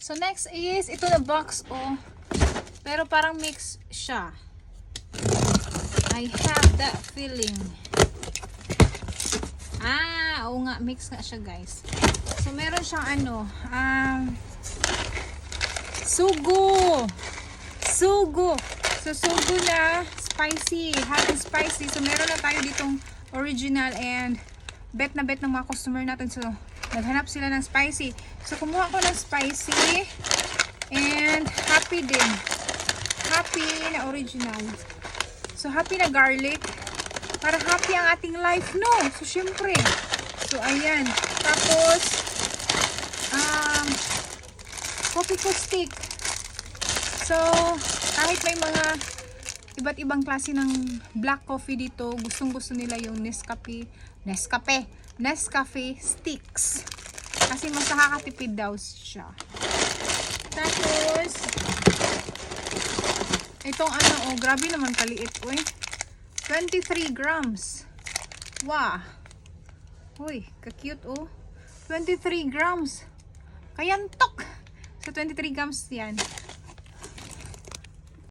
So next is ito na box oh. Pero parang mix siya. I have that feeling. Oo nga, mix nga siya guys. So meron siyang ano, sugo. Sugo. So sugo na spicy, hot and spicy. So meron na tayo ditong original and bet na bet ng mga customer natin. So naghanap sila ng spicy. So kumuha ko ng spicy and happy din. Happy na original. So happy na garlic. Para happy ang ating life, no? So syempre. So ayan. Tapos coffee ko stick. So kahit may mga iba't ibang klase ng black coffee dito, gustong-gusto nila yung Nescafe sticks. Kasi mas nakakatipid daw siya. Tapos itong ano, oh, grabe naman kaliit, uy. 23 grams. Wow. Uy, ka-cute, oh. 23 grams. Kayantok. So 23 grams yan.